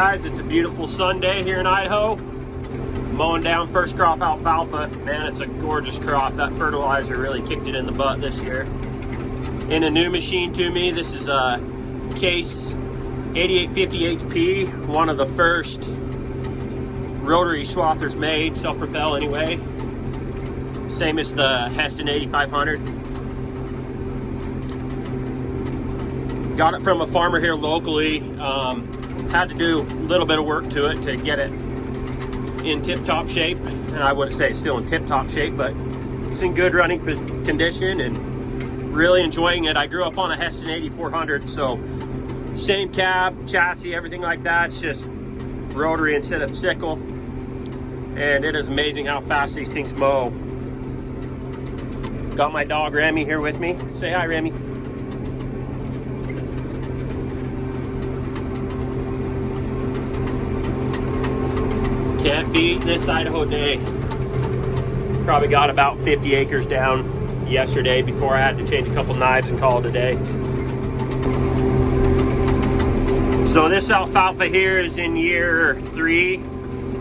guys, it's a beautiful Sunday here in Idaho. Mowing down first crop alfalfa. Man, it's a gorgeous crop. That fertilizer really kicked it in the butt this year. In a new machine to me, this is a Case 8850 HP, one of the first rotary swathers made, self-propel anyway. Same as the Heston 8500. Got it from a farmer here locally. Had to do a little bit of work to it to get it in tip-top shape. And I wouldn't say it's still in tip-top shape, but it's in good running condition and really enjoying it. I grew up on a Heston 8400, so same cab, chassis, everything like that. It's just rotary instead of sickle. And it is amazing how fast these things mow. Got my dog Remy here with me. Say hi, Remy. Can't beat this Idaho day. Probably got about 50 acres down yesterday before I had to change a couple knives and call it a day. So this alfalfa here is in year 3.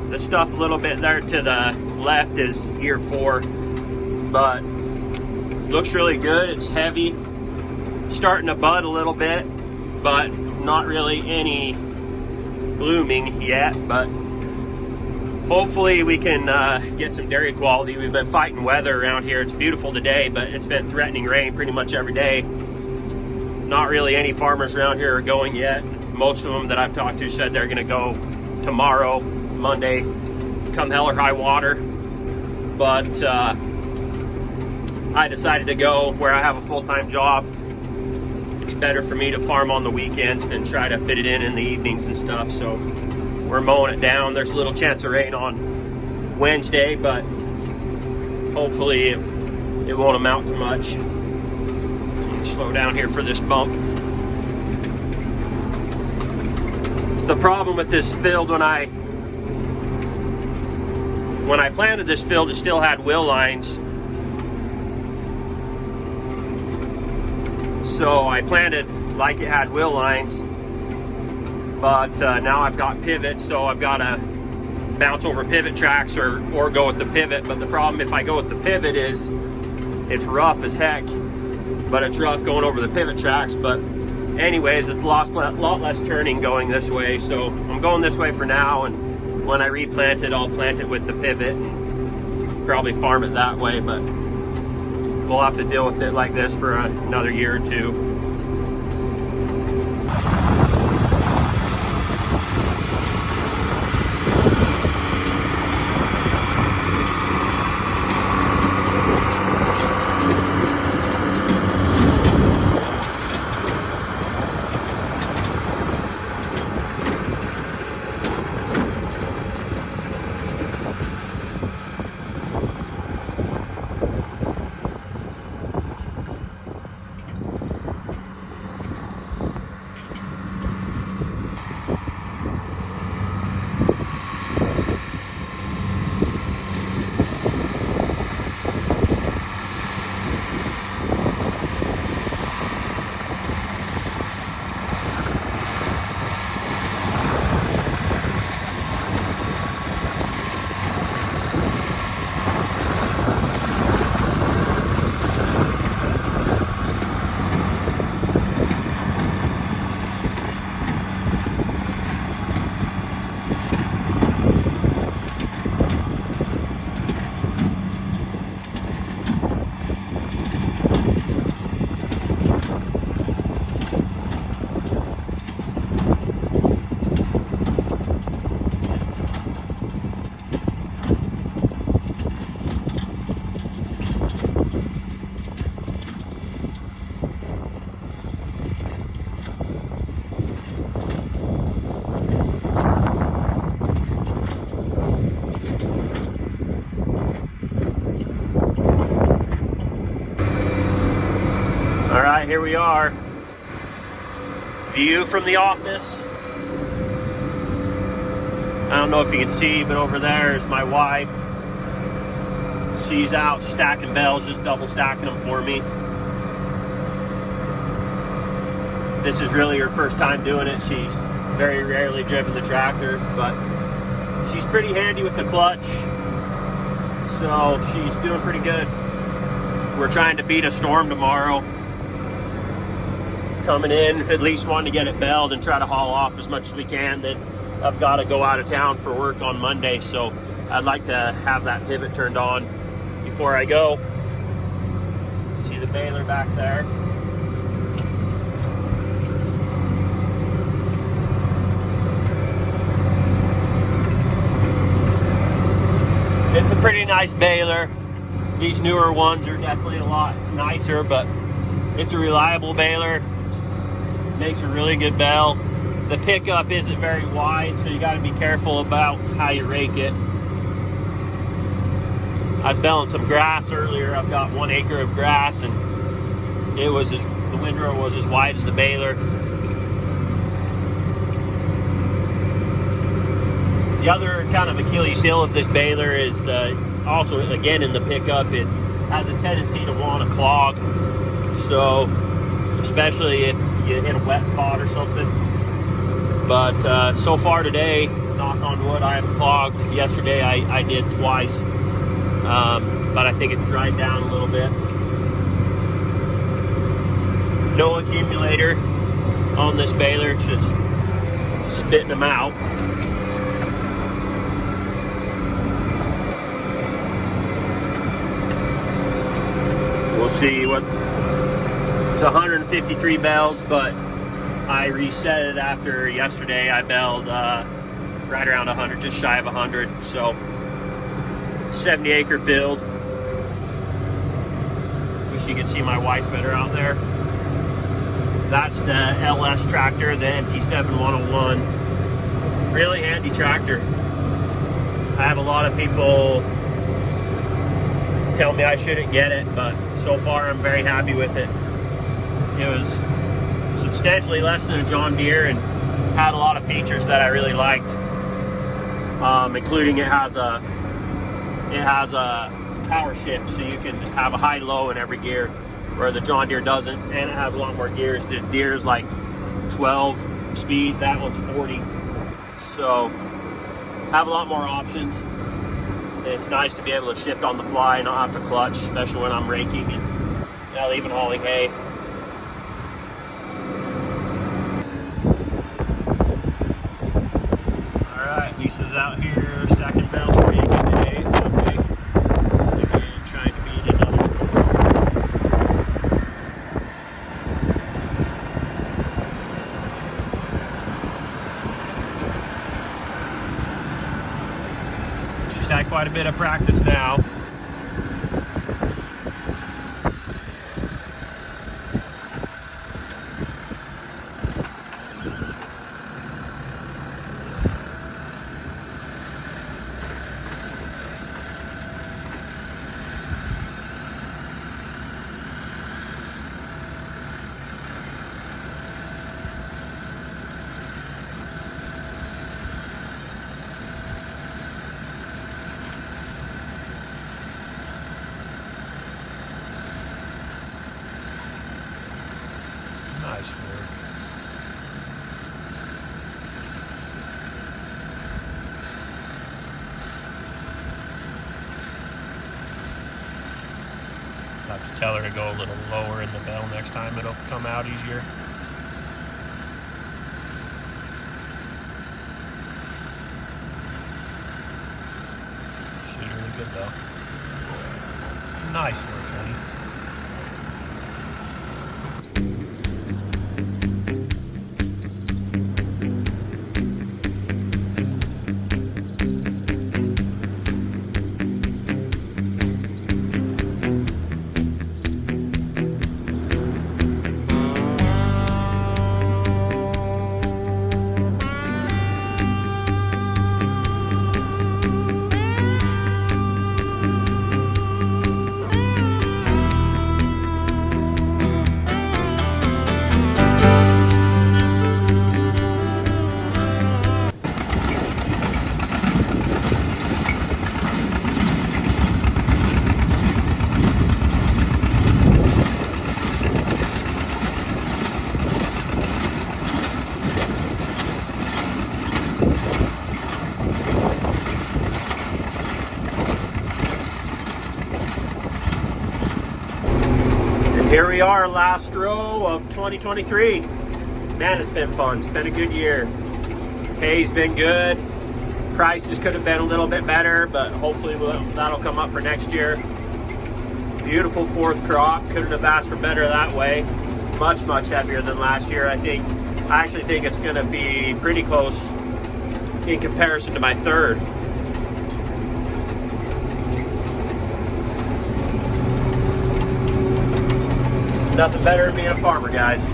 The stuff a little bit there to the left is year 4. But looks really good. It's heavy. Starting to bud a little bit, but not really any blooming yet. But hopefully we can get some dairy quality. We've been fighting weather around here. It's beautiful today, but it's been threatening rain pretty much every day. Not really any farmers around here are going yet. Most of them that I've talked to said they're gonna go tomorrow, Monday, come hell or high water. But I decided to go where I have a full-time job. It's better for me to farm on the weekends than try to fit it in the evenings and stuff. So we're mowing it down. There's a little chance of rain on Wednesday, but hopefully it won't amount to much. Slow down here for this bump. It's the problem with this field. When I planted this field, it still had wheel lines. So I planted like it had wheel lines. But now I've got pivots, so I've got to bounce over pivot tracks or go with the pivot. But the problem if I go with the pivot is it's rough as heck, but it's rough going over the pivot tracks. But anyways, it's a lot less turning going this way, so I'm going this way for now, and when I replant it, I'll plant it with the pivot and probably farm it that way. But we'll have to deal with it like this for another year or two. All right, here we are. View from the office. I don't know if you can see, but over there is my wife. She's out stacking bales, just double stacking them for me. This is really her first time doing it. She's very rarely driven the tractor, but she's pretty handy with the clutch, so she's doing pretty good. We're trying to beat a storm tomorrow. Coming in, at least wanting to get it belled and try to haul off as much as we can. Then I've got to go out of town for work on Monday, so I'd like to have that pivot turned on before I go. See the baler back there. It's a pretty nice baler. These newer ones are definitely a lot nicer, but it's a reliable baler. Makes a really good bell. The pickup isn't very wide, so you got to be careful about how you rake it. I was belling some grass earlier. I've got 1 acre of grass, and the windrow was as wide as the baler. The other kind of Achilles heel of this baler is also again in the pickup, it has a tendency to want to clog. So especially if you hit a wet spot or something. But so far today, knock on wood, I haven't clogged. Yesterday I did twice, but I think it's dried down a little bit. No accumulator on this baler, it's just spitting them out. We'll see what. It's 153 bells, but I reset it after yesterday. I belled right around 100, just shy of 100. So 70 acre field. Wish you could see my wife better out there. That's the LS tractor, the MT7-101. Really handy tractor. I have a lot of people tell me I shouldn't get it, but so far I'm very happy with it. It was substantially less than a John Deere and had a lot of features that I really liked, including it has a power shift, so you can have a high-low in every gear, where the John Deere doesn't, and it has a lot more gears. The Deere's like 12 speed, that one's 40, so have a lot more options. It's nice to be able to shift on the fly and not have to clutch, especially when I'm raking and even hauling hay. Alright, Lisa's out here stacking bales for me today. It's Sunday. Again, trying to beat another storm. She's had quite a bit of practice now. Nice work. I'll have to tell her to go a little lower in the bell next time. It'll come out easier. She's really good though. Nice work, honey. Here we are, last row of 2023. Man, it's been fun. It's been a good year. Hay's been good. Prices could have been a little bit better, but hopefully that'll come up for next year. Beautiful fourth crop. Couldn't have asked for better that way. Much, much heavier than last year. I actually think it's going to be pretty close in comparison to my third. Nothing better than being a farmer, guys.